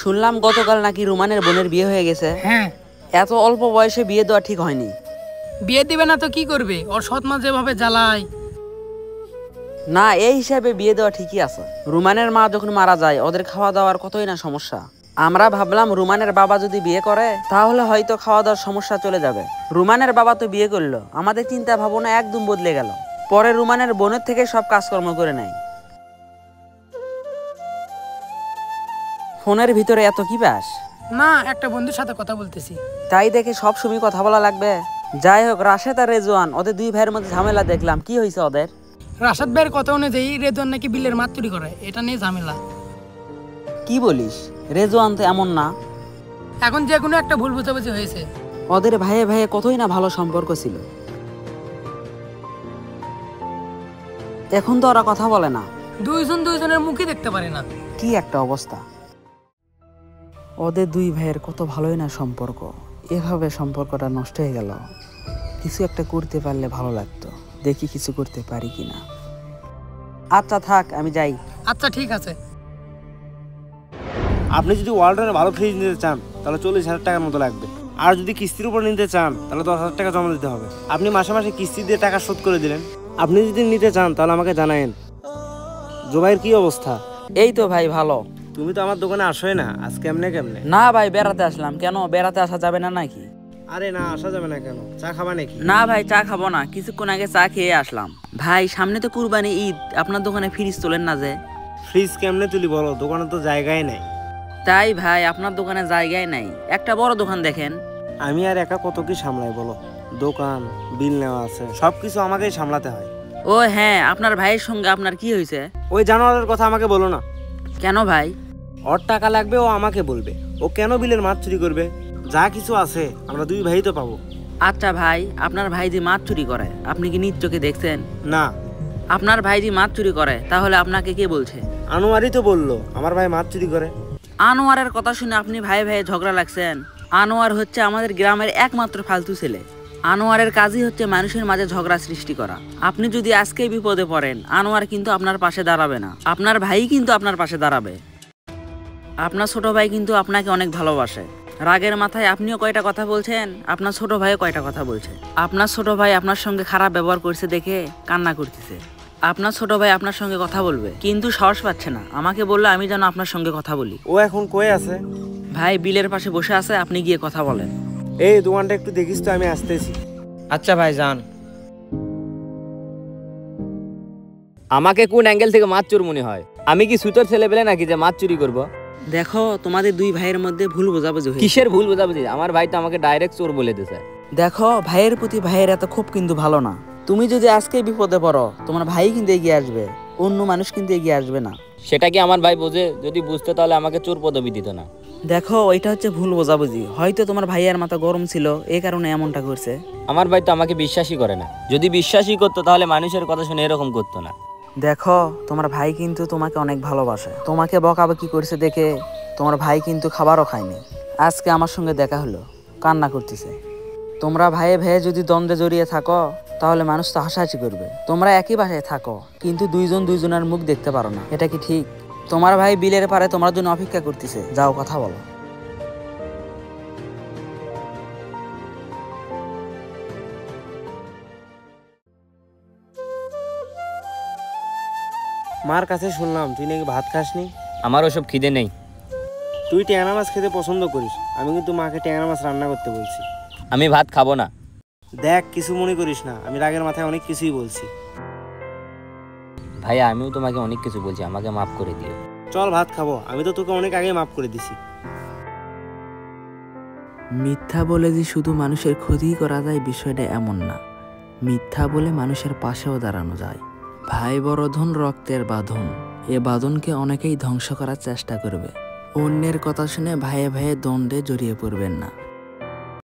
শুনলাম গতকাল নাকি রুমানের বোনের বিয়ে হয়ে গেছে। হ্যাঁ, এত অল্প বয়সে বিয়ে দেওয়া ঠিক হয়নি। বিয়ে দিবে না তো কি করবে? ওর সৎ মা যেভাবে জ্বালায়। না, এই হিসাবে বিয়ে দেওয়া ঠিকই আছে। রুমানের মা যখন মারা যায় ওদের খাওয়া দাওয়ার কতই না সমস্যা। আমরা ভাবলাম রুমানের বাবা যদি বিয়ে করে তাহলে হয়তো খাওয়া দাওয়ার সমস্যা চলে যাবে। রুমানের বাবা তো বিয়ে করলো, আমাদের চিন্তা ভাবনা একদম বদলে গেল। পরে রুমানের বোনের থেকে সব কাজকর্ম করে নেয়। ফোনের ভিতরে এত কি পাস? না, একটা বন্ধুর সাথে কথা বলতেছি। তাই দেখে সব সময় কথা বলা লাগবে? যাই হোক, রাশেদ আর রেজওয়ান ওদের দুই ভাইয়ের মধ্যে ঝামেলা দেখলাম, কি হয়েছে ওদের? রাশাদ ভাইয়ের কথা অনুযায়ী রেদওয়ান নাকি বিলের মাছ চুরি করে, এটা নিয়ে ঝামেলা। কি বলিস? রেজওয়ান তো এমন না। এখন যে কোনো একটা ভুল বোঝাবুঝি হয়েছে। ওদের ভাইয়ে ভাইয়ে কতই না ভালো সম্পর্ক ছিল, এখন তো ওরা কথা বলে না। দুইজন দুইজনের মুখই দেখতে পারে না। কি একটা অবস্থা! ওদের দুই ভাইয়ের কত ভালোই না সম্পর্ক, এভাবে সম্পর্কটা নষ্ট হয়ে গেল। কিছু একটা করতে পারলে ভালো লাগতো, দেখি কিছু করতে পারি কিনা। আচ্ছা থাক, আমি যাই। আচ্ছা ঠিক আছে। আপনি যদি ওয়ালটনের ভালো ফ্রিজ নিতে চান তাহলে 40,000 টাকার মতো লাগবে। আর যদি কিস্তির উপর নিতে চান তাহলে 10,000 টাকা জমা দিতে হবে। আপনি মাসে মাসে কিস্তি দিয়ে টাকা শোধ করে দিলেন। আপনি যদি নিতে চান তাহলে আমাকে জানায়েন। জোবাইয়ের কি অবস্থা? এই তো ভাই ভালো। তুমি তো আমার দোকানে আসোই না, আজ কেমনে কেমনে? না ভাই, বেড়াতে আসলাম। কেন, বেড়াতে আসা যাবে না নাকি? আরে না, আসা যাবে না কেন? চা খাবা নাকি? না ভাই, চা খাবো না, কিছুক্ষণ আগে চা খেয়ে আসলাম। ভাই সামনে তো কুরবানি ঈদ, আপনার দোকানে ফ্রিজ তোলেন না যে? ফ্রিজ কেমনে তুলি বলো, দোকানে তো জায়গায় নেই। তাই ভাই, আপনার দোকানে জায়গায় নাই, একটা বড় দোকান দেখেন। আমি আর একা কত কি সামলাই বলো, দোকান, বিল নেওয়া আছে, সবকিছু আমাকেই সামলাতে হয়। ও হ্যাঁ, আপনার ভাইয়ের সঙ্গে আপনার কি হয়েছে? ওই জানোয়ারের কথা আমাকে বলো না। কেন ভাই? ওর টাকা লাগবে, ও আমাকে বলবে। ও কেন বিলের মাছ চুরি করবে? যা কিছু আছে আমরা দুই ভাই তো পাবো। আচ্ছা ভাই, আপনার ভাই যে মাছ চুরি করে আপনি কি নিজ চোখে দেখছেন? না। আপনার ভাই যে মাছ চুরি করে তাহলে আপনাকে কে বলছে? আনোয়ারই তো বললো আমার ভাই মাছ চুরি করে। আনোয়ারের কথা শুনে আপনি ভাই ভাইয়ে ঝগড়া লাগছেন? আনোয়ার হচ্ছে আমাদের গ্রামের একমাত্র ফালতু ছেলে। আনোয়ারের কাজই হচ্ছে মানুষের মাঝে ঝগড়া সৃষ্টি করা। আপনি যদি আজকেই বিপদে পড়েন, আনোয়ার কিন্তু আপনার পাশে দাঁড়াবে না, আপনার ভাই কিন্তু আপনার পাশে দাঁড়াবে। আপনার ছোট ভাই কিন্তু আপনাকে অনেক ভালোবাসে। রাগের মাথায় আপনিও কয়টা কথা বলছেন, আপনার ছোট ভাইও কয়টা কথা বলছে। আপনার ছোট ভাই আপনার সঙ্গে খারাপ ব্যবহার করছে দেখে কান্না করতেছে। আপনার ছোট ভাই আপনার সঙ্গে কথা বলবে কিন্তু সাহস পাচ্ছে না, আমাকে বললো আমি যেন আপনার সঙ্গে কথা বলি। ও এখন কই আছে? ভাই বিলের পাশে বসে আছে, আপনি গিয়ে কথা বলেন। এই দোকানটা একটু দেখিস তো, আমি আসতেছি। আচ্ছা ভাই যান। আমাকে কোন অ্যাঙ্গেল থেকে মাছ চোর মনে হয়? আমি কি সুতোর ছেলে পেলে নাকি যে মাছ চুরি করব? দেখো, তোমাদের দুই ভাইয়ের মধ্যে ভুল বোঝাবুঝি হয়েছে। কিসের ভুল বোঝাবুঝি? আমার ভাই তো আমাকে ডাইরেক্ট চোর বলে দিয়েছে। দেখো, ভাইয়ের প্রতি ভাইয়ের এত খুব কিন্তু ভালো না। তুমি যদি আজকে বিপদে পড়ো, তোমার ভাই কিন্তু এগিয়ে আসবে, অন্য মানুষ কিন্তু এগিয়ে আসবে না। সেটা কি আমার ভাই বোঝে? যদি বুঝতো তাহলে আমাকে চোর পদবি দিত না। দেখো, ওইটা হচ্ছে ভুল বোঝাবুঝি। হয়তো তোমার ভাইয়ের মাথা গরম ছিল, এই কারণে এমনটা করছে। আমার ভাই তো আমাকে বিশ্বাসই করে না। যদি বিশ্বাসই করতো তাহলে মানুষের কথা শুনে এরকম করতো না। দেখো, তোমার ভাই কিন্তু তোমাকে অনেক ভালোবাসে। তোমাকে বকাবকি করছে দেখে তোমার ভাই কিন্তু খাবারও খায়নি। আজকে আমার সঙ্গে দেখা হলো, কান্না করতেছে। তোমরা ভাইয়ে ভাইয়ে যদি দ্বন্দ্বে জড়িয়ে থাকো তাহলে মানুষ তো হাসাহাসি করবে। তোমরা একই বাসায় থাকো কিন্তু দুইজন দুইজনের মুখ দেখতে পারো না, এটা কি ঠিক? তোমার ভাই বিলের পারে তোমার জন্য অপেক্ষা করতেছে, যাও কথা বলো। মার কাছে শুনলাম তুই নাকি ভাত খাসনি। আমার ওসব খিদে নেই। তুই ট্যাংরা মাছ খেতে পছন্দ করিস, আমি কিন্তু মাকে ট্যাংরা মাছ রান্না করতে বলছি। আমি ভাত খাবো না। দেখ, কিছু মনে করিস না, আমি রাগের মাথায় অনেক কিছুই বলছি। ভাইয়া, আমিও তোমাকে অনেক কিছু বলছি, আমাকে মাফ করে দিও। চল ভাত খাবো, আমি তো তোকে অনেক আগে মাফ করে দিছি। মিথ্যা বলে যে শুধু মানুষের ক্ষতি করা যায় বিষয়টা এমন না, মিথ্যা বলে মানুষের পাশেও দাঁড়ানো যায়। ভাই বড়ধন রক্তের বাঁধন, এ বাঁধনকে অনেকেই ধ্বংস করার চেষ্টা করবে। অন্যের কথা শুনে ভাইয়ে ভাইয়ে দ্বন্দ্বে জড়িয়ে পড়বেন না।